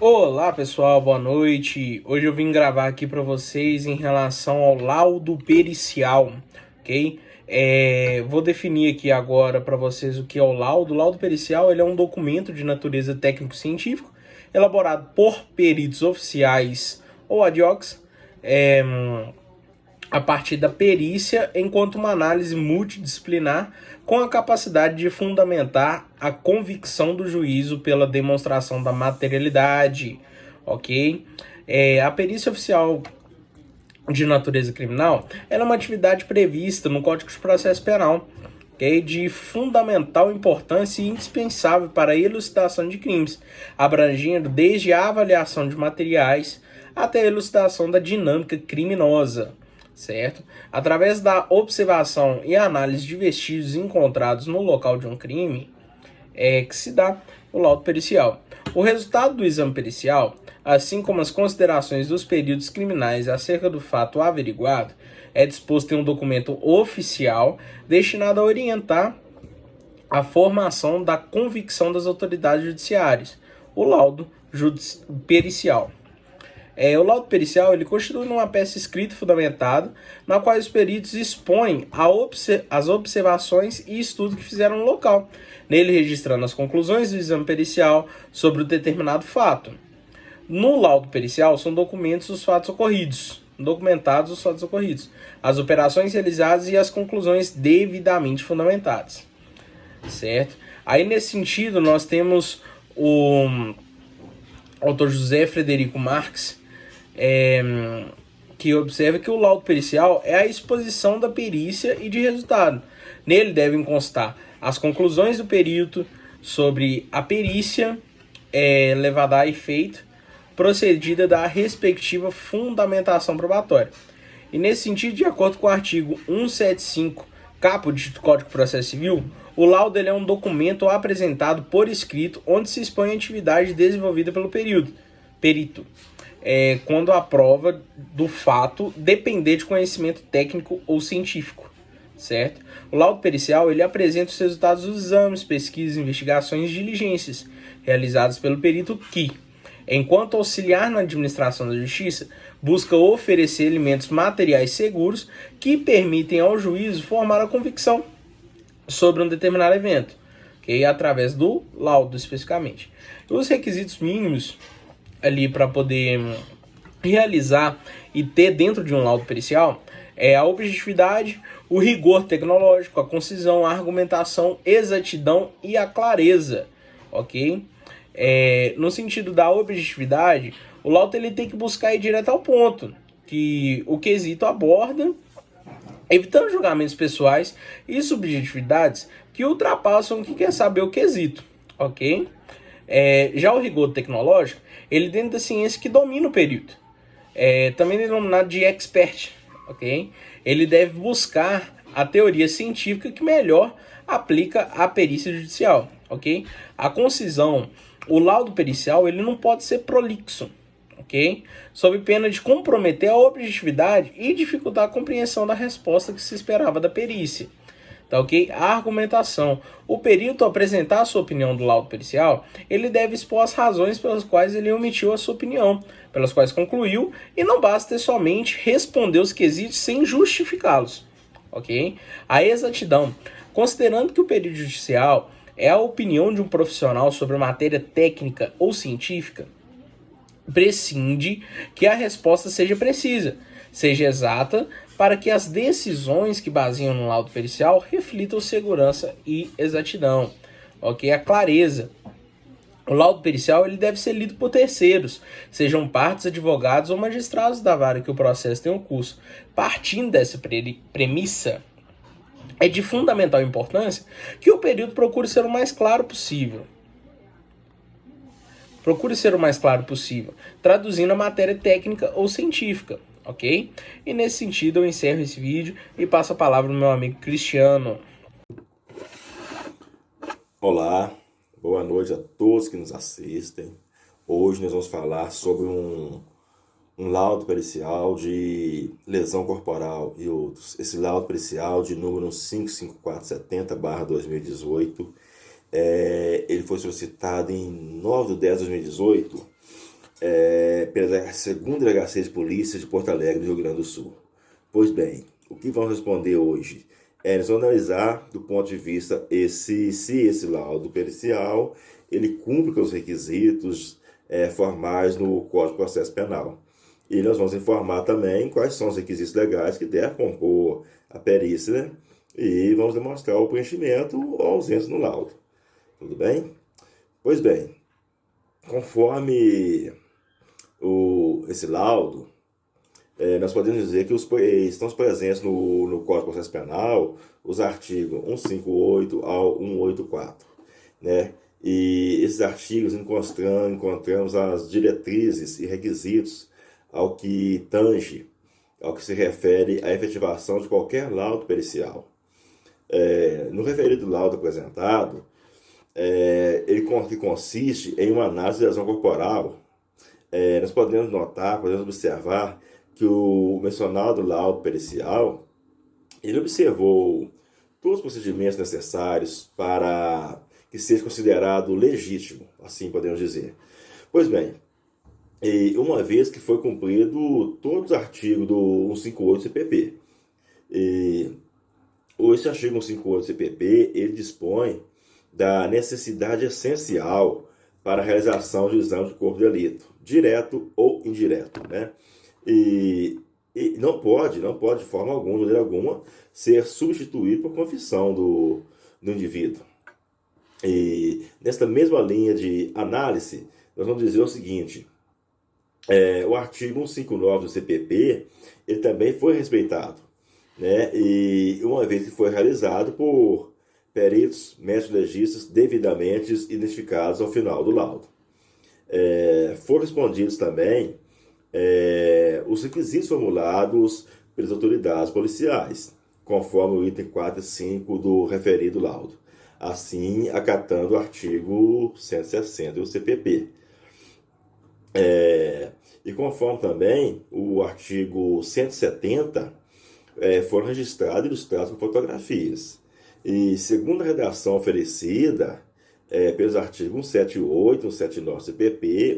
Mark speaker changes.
Speaker 1: Olá pessoal, boa noite. Hoje eu vim gravar aqui para vocês em relação ao laudo pericial, ok? Vou definir aqui agora para vocês o que é o laudo. O laudo pericial ele é um documento de natureza técnico-científico elaborado por peritos oficiais ou ad hocs, a partir da perícia, enquanto uma análise multidisciplinar com a capacidade de fundamentar a convicção do juízo pela demonstração da materialidade, ok? A perícia oficial de natureza criminal ela é uma atividade prevista no Código de Processo Penal, okay? De fundamental importância e indispensável para a elucidação de crimes, abrangendo desde a avaliação de materiais até a elucidação da dinâmica criminosa, certo? Através da observação e análise de vestígios encontrados no local de um crime, que se dá o laudo pericial. O resultado do exame pericial, assim como as considerações dos peritos criminais acerca do fato averiguado, é disposto em um documento oficial destinado a orientar a formação da convicção das autoridades judiciárias, o laudo pericial. O laudo pericial ele constitui uma peça escrita e fundamentada, na qual os peritos expõem as observações e estudos que fizeram no local, nele registrando as conclusões do exame pericial sobre o determinado fato. No laudo pericial são documentados os fatos ocorridos, as operações realizadas e as conclusões devidamente fundamentadas, certo? Aí nesse sentido nós temos o autor José Frederico Marques, que observa que o laudo pericial é a exposição da perícia e de resultado. Nele devem constar as conclusões do perito sobre a perícia levada a efeito, procedida da respectiva fundamentação probatória. E nesse sentido, de acordo com o artigo 175, caput do Código de Processo Civil, o laudo é um documento apresentado por escrito onde se expõe a atividade desenvolvida pelo perito, quando a prova do fato depender de conhecimento técnico ou científico, certo? O laudo pericial ele apresenta os resultados dos exames, pesquisas, investigações e diligências realizadas pelo perito que, enquanto auxiliar na administração da justiça, busca oferecer elementos materiais seguros que permitem ao juízo formar a convicção sobre um determinado evento, okay? Através do laudo especificamente. Os requisitos mínimos ali para poder realizar e ter dentro de um laudo pericial é a objetividade, o rigor tecnológico, a concisão, a argumentação, exatidão e a clareza, ok? No sentido da objetividade, o laudo ele tem que buscar ir direto ao ponto que o quesito aborda, evitando julgamentos pessoais e subjetividades que ultrapassam o que quer saber o quesito, ok? Já o rigor tecnológico, ele dentro da ciência que domina o perito, também denominado de expert, ok? Ele deve buscar a teoria científica que melhor aplica a perícia judicial, ok? A concisão, o laudo pericial, ele não pode ser prolixo, ok? Sob pena de comprometer a objetividade e dificultar a compreensão da resposta que se esperava da perícia. Tá, ok? A argumentação. O perito, ao apresentar a sua opinião do laudo pericial, ele deve expor as razões pelas quais ele omitiu a sua opinião, pelas quais concluiu, e não basta somente responder os quesitos sem justificá-los, ok? A exatidão. Considerando que o perito judicial é a opinião de um profissional sobre matéria técnica ou científica, prescinde que a resposta seja precisa, seja exata, para que as decisões que baseiam no laudo pericial reflitam segurança e exatidão, ok? A clareza. O laudo pericial ele deve ser lido por terceiros, sejam partes, advogados ou magistrados da vara que o processo tem um curso. Partindo dessa premissa, é de fundamental importância que o perito procure ser o mais claro possível. Traduzindo a matéria técnica ou científica, ok? E nesse sentido eu encerro esse vídeo e passo a palavra ao meu amigo Cristiano.
Speaker 2: Olá, boa noite a todos que nos assistem. Hoje nós vamos falar sobre um laudo pericial de lesão corporal e outros. Esse laudo pericial de número 55470/2018, ele foi solicitado em 9/10/2018 pela segunda Delegacia de Polícia de Porto Alegre, do Rio Grande do Sul. Pois bem, o que vamos responder hoje é nós vamos analisar do ponto de vista se esse laudo pericial ele cumpre com os requisitos formais no Código de Processo Penal. E nós vamos informar também quais são os requisitos legais que devem compor a perícia, né? E vamos demonstrar o preenchimento ou ausência no laudo. Tudo bem? Pois bem, conforme esse laudo, nós podemos dizer que estão presentes no Código de Processo Penal os artigos 158 ao 184, né? E esses artigos encontramos as diretrizes e requisitos ao que tange, ao que se refere à efetivação de qualquer laudo pericial. No referido laudo apresentado, ele consiste em uma análise de lesão corporal. Nós podemos notar, podemos observar que o mencionado laudo pericial, ele observou todos os procedimentos necessários para que seja considerado legítimo, assim podemos dizer. Pois bem, uma vez que foi cumprido todos os artigos do 158 CPP, esse artigo 158 CPP, ele dispõe da necessidade essencial para a realização de exame de corpo de delito, direto ou indireto, né? E não pode de forma alguma, de maneira alguma, ser substituído por confissão do indivíduo. E nesta mesma linha de análise, nós vamos dizer o seguinte: o artigo 159 do CPP, ele também foi respeitado, né? E uma vez que foi realizado por peritos, médicos legistas devidamente identificados ao final do laudo. Foram respondidos também os requisitos formulados pelas autoridades policiais, conforme o item 4 e 5 do referido laudo, assim acatando o artigo 160 do CPP. E conforme também o artigo 170, foram registrados e ilustrados com fotografias. E segundo a redação oferecida pelos artigos 178 e 179 do CPP,